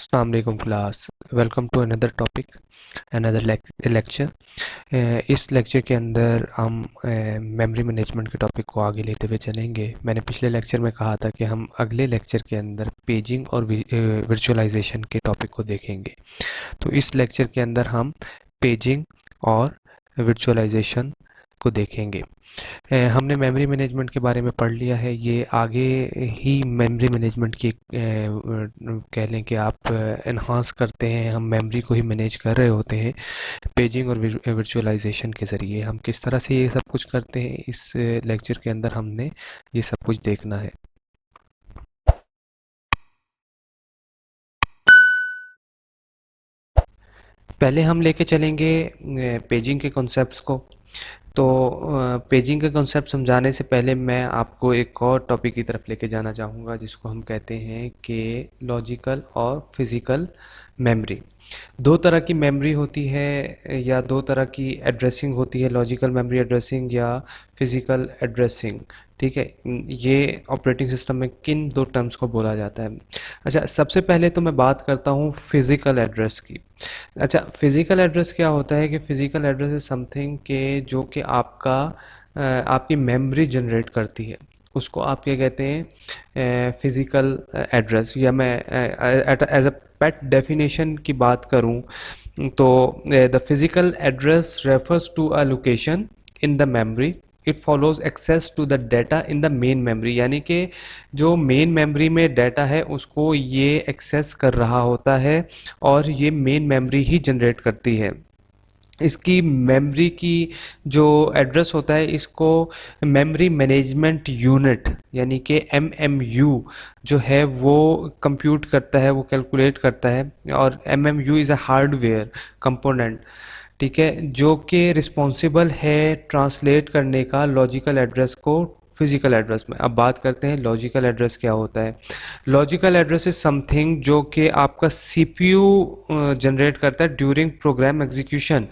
अस्सलाम वालेकुम class. Welcome to another topic, another lecture. इस लेक्चर के अंदर हम मेमोरी मैनेजमेंट के टॉपिक को आगे लेते हुए चलेंगे। मैंने पिछले लेक्चर में कहा था कि हम अगले लेक्चर के अंदर पेजिंग और वर्चुअलाइजेशन के टॉपिक को देखेंगे। तो इस लेक्चर के अंदर हम पेजिंग और वर्चुअलाइजेशन को देखेंगे। हमने मेमोरी मैनेजमेंट के बारे में पढ़ लिया है। ये आगे ही मेमोरी मैनेजमेंट की कह लें कि आप एनहांस करते हैं। हम मेमोरी को ही मैनेज कर रहे होते हैं पेजिंग और वर्चुअलाइजेशन के ज़रिए। हम किस तरह से ये सब कुछ करते हैं, इस लेक्चर के अंदर हमने ये सब कुछ देखना है। पहले हम लेके चलेंगे पेजिंग के कॉन्सेप्ट्स को। तो पेजिंग के कॉन्सेप्ट समझाने से पहले मैं आपको एक और टॉपिक की तरफ लेके जाना चाहूँगा, जिसको हम कहते हैं कि लॉजिकल और फिज़िकल मेमोरी। दो तरह की मेमोरी होती है या दो तरह की एड्रेसिंग होती है, लॉजिकल मेमोरी एड्रेसिंग या फिज़िकल एड्रेसिंग। ठीक है, ये ऑपरेटिंग सिस्टम में किन दो टर्म्स को बोला जाता है। अच्छा, सबसे पहले तो मैं बात करता हूँ फिज़िकल एड्रेस की। अच्छा, फिज़िकल एड्रेस क्या होता है कि फ़िज़िकल एड्रेस इज़ समथिंग के जो कि आपकी मेमोरी जनरेट करती है, उसको आप क्या कहते हैं, फिज़िकल एड्रेस। या मैं एज अ पेट डेफिनेशन की बात करूं तो the physical address refers to a location in the memory. It follows access to the data in the main memory, यानी कि जो मेन मेमोरी में डाटा है उसको ये एक्सेस कर रहा होता है और ये मेन मेमोरी ही जनरेट करती है। इसकी मेमोरी की जो एड्रेस होता है, इसको मेमोरी मैनेजमेंट यूनिट यानी कि एमएमयू जो है वो कंप्यूट करता है, वो कैलकुलेट करता है। और MMU is a hardware component, ठीक है, जो कि रिस्पॉन्सिबल है ट्रांसलेट करने का लॉजिकल एड्रेस को फिजिकल एड्रेस में। अब बात करते हैं लॉजिकल एड्रेस क्या होता है। लॉजिकल एड्रेस इज समथिंग जो कि आपका सीपीयू जनरेट करता है ड्यूरिंग प्रोग्राम एग्जीक्यूशन।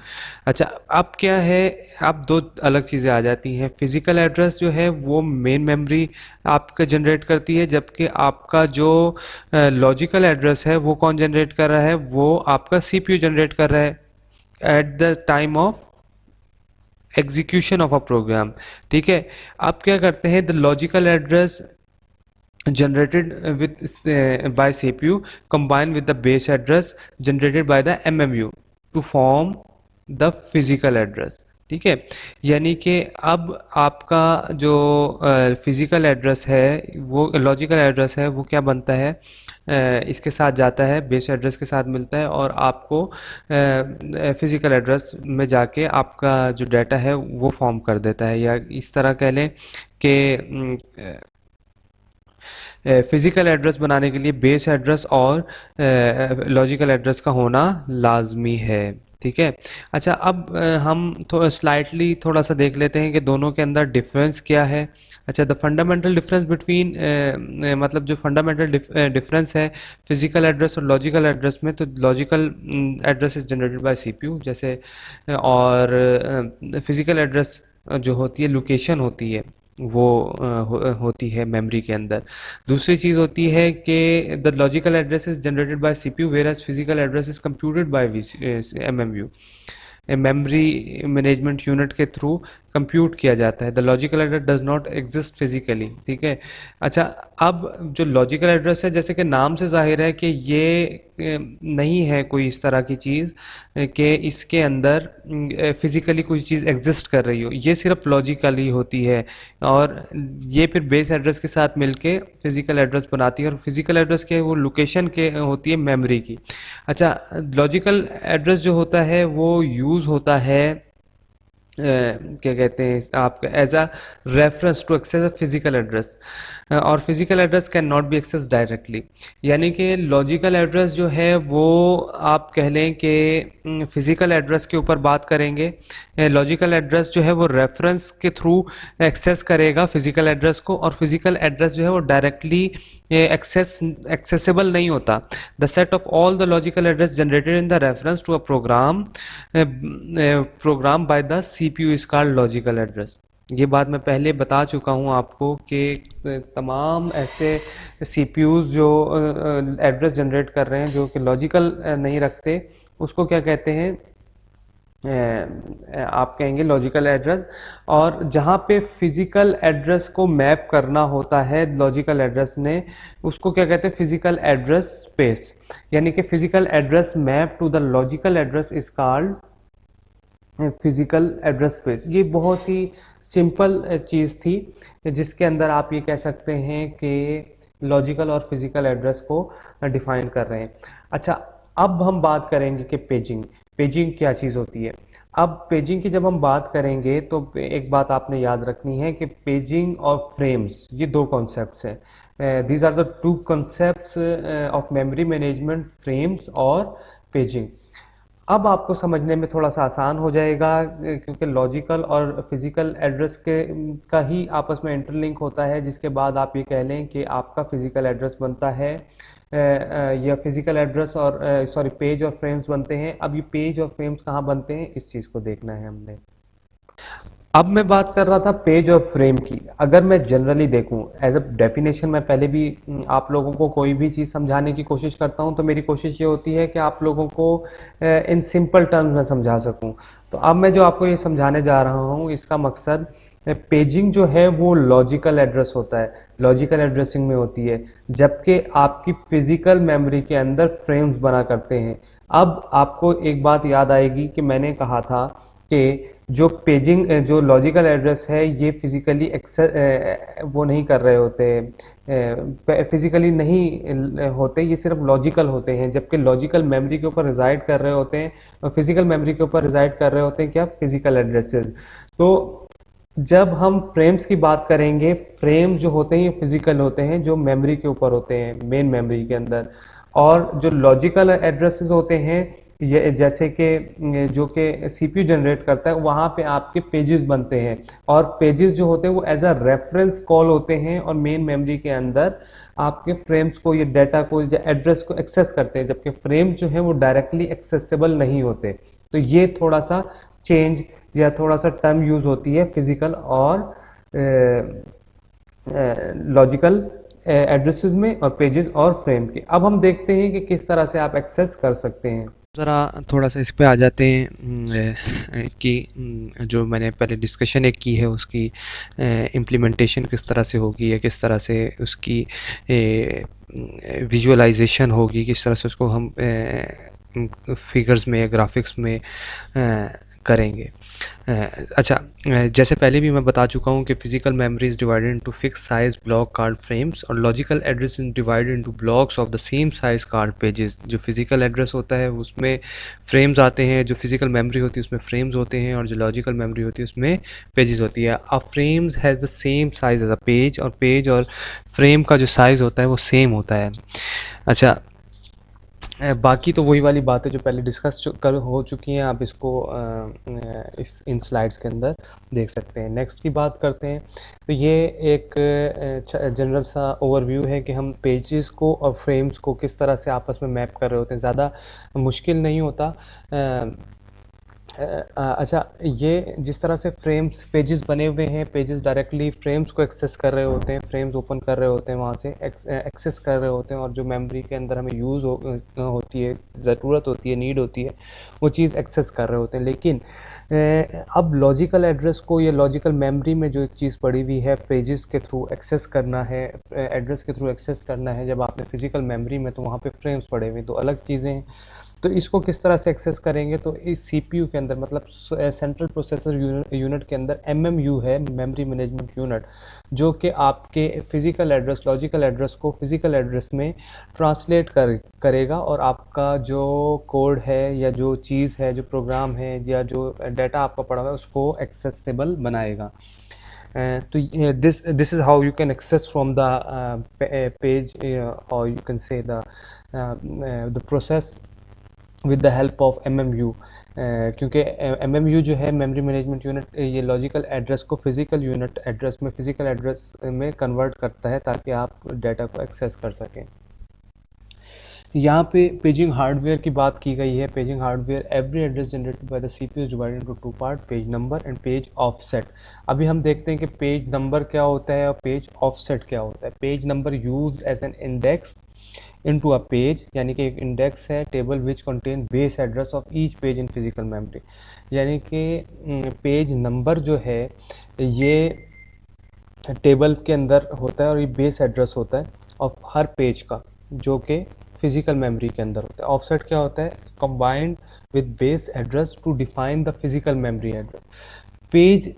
अच्छा, अब क्या है, अब दो अलग चीज़ें आ जाती हैं। फिजिकल एड्रेस जो है वो मेन मेमोरी आपका जनरेट करती है, जबकि आपका जो लॉजिकल एड्रेस है वो कौन जनरेट कर रहा है, वो आपका सीपीयू जनरेट कर रहा है at the time of execution of a program. ठीक है, अब क्या करते हैं, the logical address generated by CPU combined with the base address generated by the MMU to form the physical address। ठीक है, यानी कि अब आपका जो फिजिकल एड्रेस है, वो लॉजिकल एड्रेस है, वो क्या बनता है, इसके साथ जाता है, बेस एड्रेस के साथ मिलता है और आपको फिजिकल एड्रेस में जाके आपका जो डाटा है वो फॉर्म कर देता है। या इस तरह कह लें कि फिजिकल एड्रेस बनाने के लिए बेस एड्रेस और लॉजिकल एड्रेस का होना लाजमी है। ठीक है। अच्छा, अब हम स्लाइटली थोड़ा सा देख लेते हैं कि दोनों के अंदर डिफरेंस क्या है। अच्छा, द फंडामेंटल डिफरेंस बिटवीन, मतलब जो फंडामेंटल डिफरेंस है फिजिकल एड्रेस और लॉजिकल एड्रेस में, तो logical address is generated by CPU जैसे, और फिजिकल एड्रेस जो होती है, लोकेशन होती है, वो होती है मेमोरी के अंदर। दूसरी चीज़ होती है कि the logical address is generated by CPU where as physical address is computed bye MMU, memory management unit के थ्रू कंप्यूट किया जाता है। The logical address does not exist physically. ठीक है। अच्छा, अब जो लॉजिकल एड्रेस है, जैसे कि नाम से जाहिर है कि ये नहीं है कोई इस तरह की चीज़ कि इसके अंदर फिजिकली कोई चीज़ एग्जिस्ट कर रही हो, ये सिर्फ लॉजिकली होती है और ये फिर बेस एड्रेस के साथ मिलके फिजिकल एड्रेस बनाती है। और फिजिकल एड्रेस के वो लोकेशन के होती है मेमोरी की। अच्छा, लॉजिकल एड्रेस जो होता है वो यूज़ होता है, क्या कहते हैं, आपका as a reference to access a physical address, और physical address can not be access directly. यानी कि लॉजिकल एड्रेस जो है वो आप कह लें कि फिजिकल एड्रेस के ऊपर बात करेंगे। लॉजिकल एड्रेस जो है वो रेफरेंस के थ्रू एक्सेस करेगा फिजिकल एड्रेस को, और फिजिकल एड्रेस जो है वो डायरेक्टली एक्सेसिबल नहीं होता। The set of all the logical address generated in the reference to a program by the CPU is called logical address. ये बात मैं पहले बता चुका हूँ आपको कि तमाम ऐसे सीपीयूज जो एड्रेस जनरेट कर रहे हैं जो कि लॉजिकल नहीं रखते, उसको क्या कहते हैं, आप कहेंगे लॉजिकल एड्रेस। और जहाँ पे फिजिकल एड्रेस को मैप करना होता है लॉजिकल एड्रेस ने, उसको क्या कहते हैं, फिजिकल एड्रेस स्पेस। यानी कि physical address map to the logical address is called physical address space. ये बहुत ही सिंपल चीज़ थी जिसके अंदर आप ये कह सकते हैं कि लॉजिकल और फिजिकल एड्रेस को डिफाइन कर रहे हैं। अच्छा, अब हम बात करेंगे कि पेजिंग पेजिंग क्या चीज़ होती है। अब पेजिंग की जब हम बात करेंगे तो एक बात आपने याद रखनी है कि पेजिंग और फ्रेम्स ये दो कॉन्सेप्ट्स हैं। These are the two concepts of memory management, frames और पेजिंग। अब आपको समझने में थोड़ा सा आसान हो जाएगा क्योंकि लॉजिकल और फिजिकल एड्रेस के का ही आपस में इंटरलिंक होता है, जिसके बाद आप ये कह लें कि आपका फिजिकल एड्रेस बनता है या फिजिकल एड्रेस और सॉरी पेज और फ्रेम्स बनते हैं। अब ये पेज और फ्रेम्स कहाँ बनते हैं, इस चीज़ को देखना है हमने। अब मैं बात कर रहा था पेज और फ्रेम की। अगर मैं जनरली देखूं एज अ डेफिनेशन, मैं पहले भी आप लोगों को कोई भी चीज़ समझाने की कोशिश करता हूं तो मेरी कोशिश ये होती है कि आप लोगों को इन सिंपल टर्म्स में समझा सकूं। तो अब मैं जो आपको ये समझाने जा रहा हूं इसका मकसद, पेजिंग जो है वो लॉजिकल एड्रेस होता है, लॉजिकल एड्रेसिंग में होती है, जबकि आपकी फिजिकल मेमोरी के अंदर फ्रेम्स बना करते हैं। अब आपको एक बात याद आएगी कि मैंने कहा था कि जो पेजिंग जो लॉजिकल एड्रेस है ये फिजिकली एक्सेस वो नहीं कर रहे होते, फिजिकली नहीं होते, ये सिर्फ लॉजिकल होते हैं, जबकि लॉजिकल मेमोरी के ऊपर रिजाइड कर रहे होते हैं और फिजिकल मेमोरी के ऊपर रिजाइड कर रहे होते हैं क्या, फिजिकल एड्रेसेस। तो जब हम फ्रेम्स की बात करेंगे, फ्रेम जो होते हैं ये फिजिकल होते हैं, जो मेमोरी के ऊपर होते हैं, मेन मेमोरी के अंदर। और जो लॉजिकल एड्रेसेस होते हैं ये जैसे कि जो कि सीपीयू जनरेट करता है, वहाँ पे आपके पेजेस बनते हैं, और पेजेस जो होते हैं वो एज अ रेफरेंस कॉल होते हैं और मेन मेमोरी के अंदर आपके फ्रेम्स को, ये डाटा को या एड्रेस को एक्सेस करते हैं, जबकि फ्रेम जो है वो डायरेक्टली एक्सेसिबल नहीं होते। तो ये थोड़ा सा चेंज या थोड़ा सा टर्म यूज होती है फिजिकल और लॉजिकल एड्रेसेस में और पेजेस और फ्रेम के। अब हम देखते हैं कि किस तरह से आप एक्सेस कर सकते हैं। ज़रा थोड़ा सा इस पे आ जाते हैं कि जो मैंने पहले डिस्कशन एक की है उसकी इम्प्लीमेंटेशन किस तरह से होगी या किस तरह से उसकी विजुअलाइजेशन होगी, किस तरह से उसको हम फिगर्स में, ग्राफिक्स में करेंगे। अच्छा, जैसे पहले भी मैं बता चुका हूँ कि physical memory is divided into fix size block called frames, और logical address is divided into blocks of the same size called pages. जो फिजिकल एड्रेस होता है उसमें फ्रेम्स आते हैं, जो फिजिकल मेमोरी होती है उसमें फ्रेम्स होते हैं, और जो लॉजिकल मेमोरी होती है उसमें पेजेस होती है। A frames has the same size as a page, और पेज और फ्रेम का जो साइज़ होता है वो सेम होता है। अच्छा, बाकी तो वही वाली बातें जो पहले डिस्कस कर हो चुकी हैं, आप इसको इस इन स्लाइड्स के अंदर देख सकते हैं। नेक्स्ट की बात करते हैं, तो ये एक जनरल सा ओवरव्यू है कि हम पेजेस को और फ्रेम्स को किस तरह से आपस में मैप कर रहे होते हैं। ज़्यादा मुश्किल नहीं होता। अच्छा, ये जिस तरह से फ्रेम्स पेजेस बने हुए हैं, पेजेस डायरेक्टली फ्रेम्स को एक्सेस कर रहे होते हैं, फ्रेम्स ओपन कर रहे होते हैं, वहाँ से एक्सेस कर रहे होते हैं, और जो मेमोरी के अंदर हमें होती है, ज़रूरत होती है, नीड होती है, वो चीज़ एक्सेस कर रहे होते हैं। लेकिन अब लॉजिकल एड्रेस को या लॉजिकल मेमोरी में जो एक चीज़ पड़ी हुई है, पेजेस के थ्रू एक्सेस करना है, एड्रेस के थ्रू एक्सेस करना है, जब आपने फिजिकल मेमोरी में, तो वहाँ पे फ्रेम्स पड़े हुए, तो अलग चीज़ें हैं। तो इसको किस तरह से एक्सेस करेंगे, तो इस सीपीयू के अंदर, मतलब सेंट्रल प्रोसेसर यूनिट के अंदर एमएमयू है, मेमोरी मैनेजमेंट यूनिट, जो कि आपके फिजिकल एड्रेस, लॉजिकल एड्रेस को फिजिकल एड्रेस में ट्रांसलेट करेगा, और आपका जो कोड है या जो चीज़ है, जो प्रोग्राम है या जो डाटा आपका पड़ा हुआ है उसको एक्सेसिबल बनाएगा। तो this is how you can access from the page, और you can say the process with the help of MMU. क्योंकि एमएमयू जो है, मेमोरी मैनेजमेंट यूनिट, ये लॉजिकल एड्रेस को फिजिकल यूनिट एड्रेस में, फिजिकल एड्रेस में कन्वर्ट करता है ताकि आप डाटा को एक्सेस कर सकें। यहाँ पे पेजिंग हार्डवेयर की बात की गई है। Paging hardware every address generated by the CPU is divided into two part, page number and page offset. अभी हम देखते हैं कि पेज नंबर क्या होता है और पेज ऑफसेट क्या होता है। Page number used as an index into a page, यानी कि एक इंडेक्स है table which contain base address of each page in physical memory. यानी कि पेज नंबर जो है ये टेबल के अंदर होता है और ये बेस एड्रेस होता है और हर पेज का, जो कि फिजिकल मेमोरी के अंदर होता है। ऑफसेट क्या होता है? Combined with base address to define the physical memory address. Page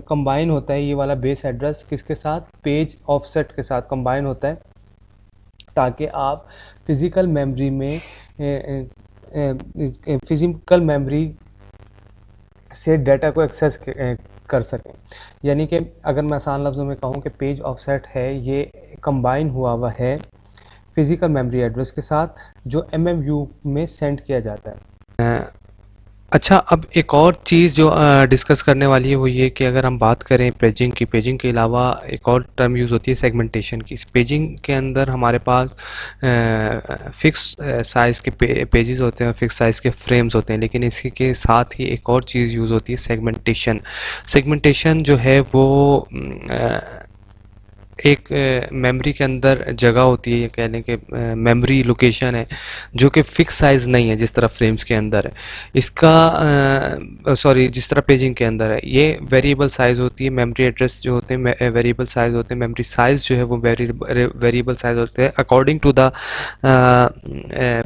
combine होता है, ये वाला बेस एड्रेस किसके साथ? पेज ऑफसेट के साथ कंबाइन होता है, ताकि आप फिजिकल मेमोरी में फिजिकल मेमोरी से डाटा को एक्सेस कर सकें। यानी कि अगर मैं आसान लफ्ज़ों में कहूँ कि पेज ऑफसेट है, ये कंबाइन हुआ हुआ है फिज़िकल मेमोरी एड्रेस के साथ, जो एमएमयू में सेंड किया जाता है। अच्छा, अब एक और चीज़ जो डिस्कस करने वाली है वो ये कि अगर हम बात करें पेजिंग की, पेजिंग के अलावा एक और टर्म यूज़ होती है सेगमेंटेशन की। पेजिंग के अंदर हमारे पास फिक्स साइज़ के पेजेस होते हैं और फिक्स साइज़ के फ्रेम्स होते हैं, लेकिन इसी के साथ ही एक और चीज़ यूज़ होती है सेगमेंटेशन। सेगमेंटेशन जो है वो एक मेमोरी के अंदर जगह होती है, ये कह लें कि मेमोरी लोकेशन है जो कि फिक्स साइज़ नहीं है जिस तरह फ्रेम्स के अंदर है। इसका सॉरी, जिस तरह पेजिंग के अंदर है ये वेरिएबल साइज़ होती है। मेमोरी एड्रेस जो होते हैं वेरिएबल साइज़ होते हैं, मेमोरी साइज़ जो है वो वेरिएबल साइज़ होते हैं according to the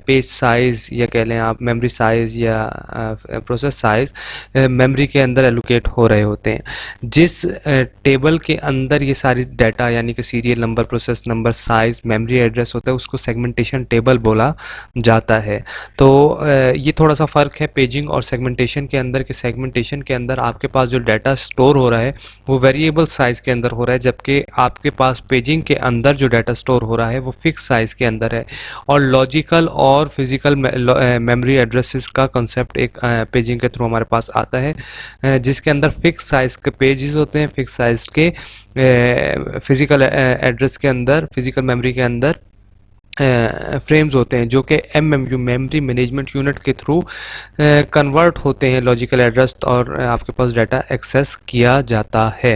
page size, या कह लें आप मेमोरी साइज़ या प्रोसेस साइज़ मेमोरी के अंदर एलोकेट हो रहे होते हैं। जिस टेबल के अंदर ये सारी डाटा यानी कि serial number, process number, size, memory address होता है, उसको सेगमेंटेशन टेबल बोला जाता है। तो ये थोड़ा सा फ़र्क है पेजिंग और सेगमेंटेशन के अंदर, कि सेगमेंटेशन के अंदर आपके पास जो डाटा स्टोर हो रहा है वो वेरिएबल साइज़ के अंदर हो रहा है, जबकि आपके पास पेजिंग के अंदर जो डाटा स्टोर हो रहा है वो फिक्स साइज़ के अंदर है। और लॉजिकल और फिजिकल मेमोरी एड्रेसेस का कंसेप्ट एक पेजिंग के थ्रू हमारे पास आता है, जिसके अंदर फिक्स साइज़ के पेजेस होते हैं, फिक्स साइज़ के फिजिकल एड्रेस के अंदर, फिजिकल मेमोरी के अंदर फ्रेम्स होते हैं, जो कि एमएमयू मेमोरी मैनेजमेंट यूनिट के थ्रू कन्वर्ट होते हैं लॉजिकल एड्रेस, और आपके पास डाटा एक्सेस किया जाता है।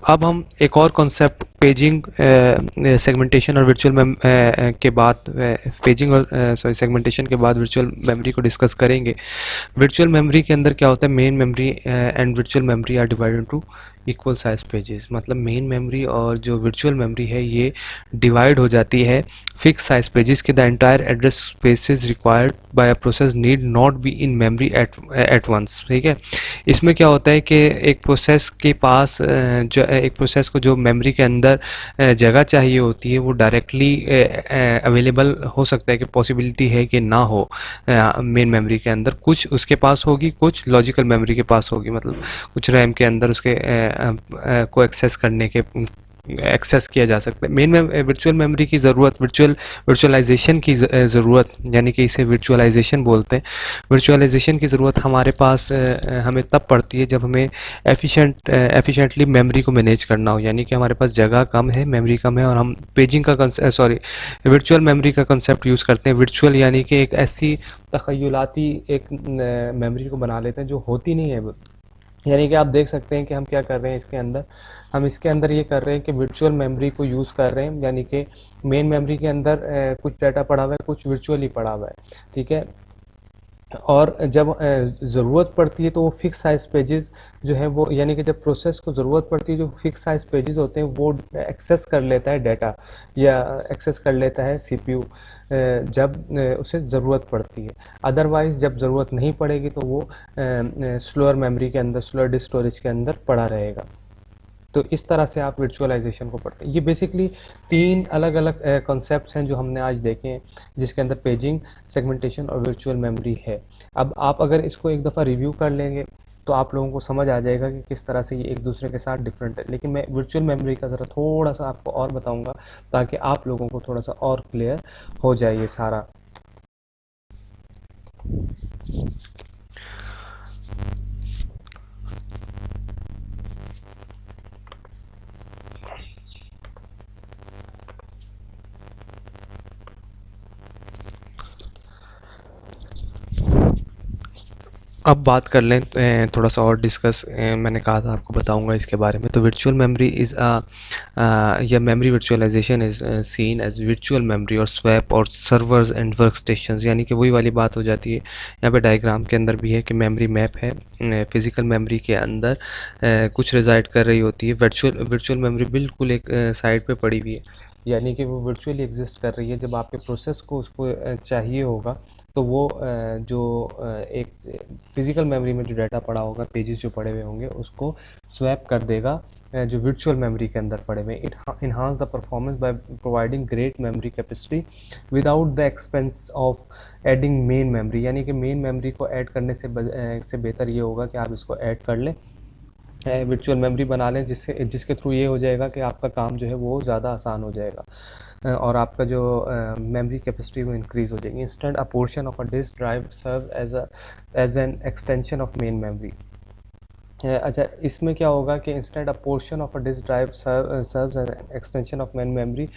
अब हम एक और कॉन्सेप्ट पेजिंग, सेगमेंटेशन और वर्चुअल के बाद पेजिंग और सॉरी सेगमेंटेशन के बाद वर्चुअल मेमोरी को डिस्कस करेंगे। वर्चुअल मेमोरी के अंदर क्या होता है? Main memory and virtual memory are divided into equal size pages. मतलब मेन मेमोरी और जो वर्चुअल मेमोरी है ये डिवाइड हो जाती है फिक्स साइज पेजेस के। The entire address spaces required by a process need not be in memory at once. ठीक है, इसमें क्या होता है कि एक प्रोसेस के पास जो एक प्रोसेस को जो मेमोरी के अंदर जगह चाहिए होती है वो डायरेक्टली अवेलेबल हो सकता है, कि पॉसिबिलिटी है कि ना हो मेन मेमोरी के अंदर, कुछ उसके पास होगी, कुछ लॉजिकल मेमोरी के पास होगी। मतलब कुछ रैम के अंदर उसके को एक्सेस करने के एक्सेस किया जा सकता है। मेन में वर्चुअल मेमोरी की ज़रूरत, वर्चुअलाइजेशन की ज़रूरत, यानी कि इसे वर्चुअलाइजेशन बोलते हैं। वर्चुअलाइजेशन की ज़रूरत हमारे पास हमें तब पड़ती है जब हमें एफिशिएंटली मेमोरी को मैनेज करना हो, यानी कि हमारे पास जगह कम है, मेमोरी कम है, और हम पेजिंग का सॉरी वर्चुअल मेमोरी का कंसेप्ट यूज़ करते हैं। वर्चुअल यानी कि एक ऐसी तखयलाती एक मेमोरी को बना लेते हैं जो होती नहीं है। यानी कि आप देख सकते हैं कि हम क्या कर रहे हैं इसके अंदर, हम इसके अंदर ये कर रहे हैं कि वर्चुअल मेमोरी को यूज़ कर रहे हैं, यानी कि मेन मेमोरी के अंदर कुछ डाटा पड़ा हुआ है, कुछ वर्चुअली पड़ा हुआ है। ठीक है, और जब ज़रूरत पड़ती है तो वो फिक्स साइज पेजेस जो है वो, यानी कि जब प्रोसेस को ज़रूरत पड़ती है जो फिक्स साइज पेजेस होते हैं वो एक्सेस कर लेता है डाटा, या एक्सेस कर लेता है सीपीयू जब उसे ज़रूरत पड़ती है। अदरवाइज़ जब ज़रूरत नहीं पड़ेगी तो वो स्लोअर मेमोरी के अंदर, स्लोअर डिस्क स्टोरेज के अंदर पड़ा रहेगा। तो इस तरह से आप वर्चुअलाइजेशन को पढ़ते हैं। ये बेसिकली तीन अलग अलग कॉन्सेप्ट्स हैं जो हमने आज देखे हैं, जिसके अंदर पेजिंग, सेगमेंटेशन और वर्चुअल मेमोरी है। अब आप अगर इसको एक दफ़ा रिव्यू कर लेंगे तो आप लोगों को समझ आ जाएगा कि किस तरह से ये एक दूसरे के साथ डिफरेंट है। लेकिन मैं वर्चुअल मेमोरी का ज़रा थोड़ा सा आपको और बताऊंगा, ताकि आप लोगों को थोड़ा सा और क्लियर हो जाए ये सारा। अब बात कर लें थोड़ा सा और डिस्कस मैंने कहा था आपको बताऊंगा इसके बारे में। तो वर्चुअल मेमोरी इज़ या memory virtualization is seen as virtual memory और स्वैप और सर्वर्स एंड वर्क स्टेशंस, यानी कि वही वाली बात हो जाती है। यहाँ पे डायग्राम के अंदर भी है कि मेमोरी मैप है, फिजिकल मेमोरी के अंदर कुछ रिजाइड कर रही होती है। वर्चुअल मेमोरी बिल्कुल एक साइड पे पड़ी हुई है, यानी कि वो वर्चुअली एग्जिस्ट कर रही है। जब आपके प्रोसेस को उसको चाहिए होगा तो वो एक फिजिकल मेमोरी में जो डाटा पड़ा होगा, पेजेस जो पड़े हुए होंगे, उसको स्वैप कर देगा जो वर्चुअल मेमोरी के अंदर पड़े हुए। It enhance the performance by providing great memory capacity without the expense of adding main memory, यानी कि मेन मेमोरी को ऐड करने से बेहतर ये होगा कि आप इसको ऐड कर लें, वर्चुअल मेमोरी बना लें, जिसके थ्रू ये हो जाएगा कि आपका काम जो है वो ज़्यादा आसान हो जाएगा और आपका जो मेमोरी कैपेसिटी वो इंक्रीज़ हो जाएगी। Instant a portion of a disk drive serve as an extension of main memory. अच्छा, इसमें क्या होगा कि instant a portion of a disk drive serves as an extension of main memory,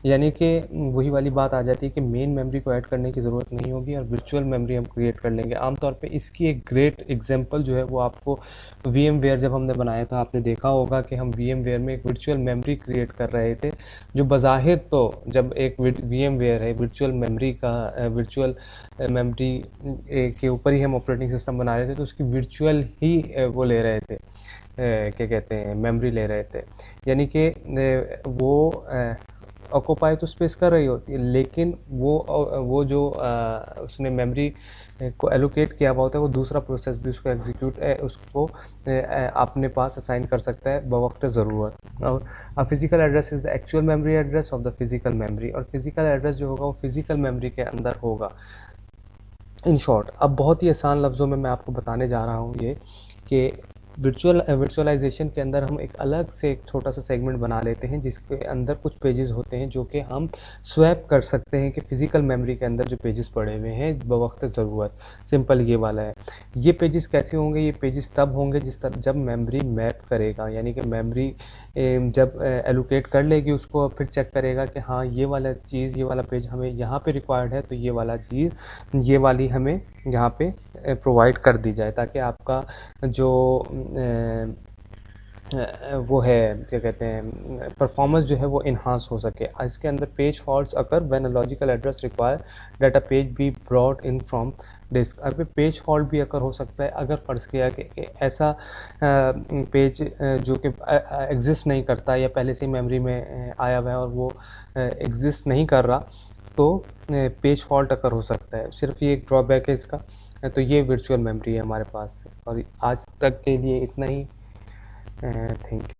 यानी कि वही वाली बात आ जाती है कि मेन मेमोरी को ऐड करने की ज़रूरत नहीं होगी और वर्चुअल मेमोरी हम क्रिएट कर लेंगे। आमतौर पे इसकी एक ग्रेट एग्जांपल जो है वो आपको VMware जब हमने बनाया था, आपने देखा होगा कि हम VMware में एक वर्चुअल मेमोरी क्रिएट कर रहे थे, जो बज़ाहिर तो जब एक VMware है वर्चुअल मेमोरी का वर्चुअल मेमोरी के ऊपर ही हम ऑपरेटिंग सिस्टम बना रहे थे, तो उसकी वर्चुअल ही वो ले रहे थे, क्या कहते हैं, मेमोरी ले रहे थे, यानी कि वो ऑक्यूपाई तो स्पेस कर रही होती है, लेकिन वो जो उसने मेमोरी को एलोकेट किया हुआ होता है, वो दूसरा प्रोसेस भी उसको एग्जीक्यूट उसको अपने पास असाइन कर सकता है बवक्त ज़रूरत। और physical address is the actual memory address of the physical memory, और फिजिकल एड्रेस जो होगा वो फिजिकल मेमोरी के अंदर होगा। इन शॉर्ट, अब बहुत ही आसान लफ्ज़ों में मैं आपको बताने जा रहा हूँ ये कि वर्चुअलाइजेशन के अंदर हम एक अलग से एक छोटा सा सेगमेंट बना लेते हैं, जिसके अंदर कुछ पेजेस होते हैं जो कि हम स्वैप कर सकते हैं कि फ़िज़िकल मेमोरी के अंदर जो पेजेस पड़े हुए हैं बवक्त ज़रूरत। सिंपल ये वाला है। ये पेजेस कैसे होंगे? ये पेजेस तब होंगे जब मेमोरी मैप करेगा, यानी कि मेमोरी जब एलोकेट कर लेगी उसको, फिर चेक करेगा कि हाँ ये वाला चीज़, ये वाला पेज हमें यहाँ पे रिक्वायर्ड है, तो ये वाला चीज़, ये वाली हमें यहाँ पे प्रोवाइड कर दी जाए, ताकि आपका जो वो है, क्या कहते हैं, परफॉर्मेंस जो है वो इन्हांस हो सके। इसके अंदर page faults occur when a logical address require that a page be brought in from disk. अब पेज फॉल्ट भी अकर हो सकता है अगर फ़र्ज़ किया कि ऐसा पेज जो कि एग्जिस्ट नहीं करता या पहले से मेमोरी में आया हुआ है और वो एग्जिस्ट नहीं कर रहा, तो पेज फॉल्ट अकर हो सकता है। सिर्फ ये एक ड्रॉबैक है इसका। तो ये वर्चुअल मेमोरी है हमारे पास, और आज तक के लिए इतना ही। Thank you.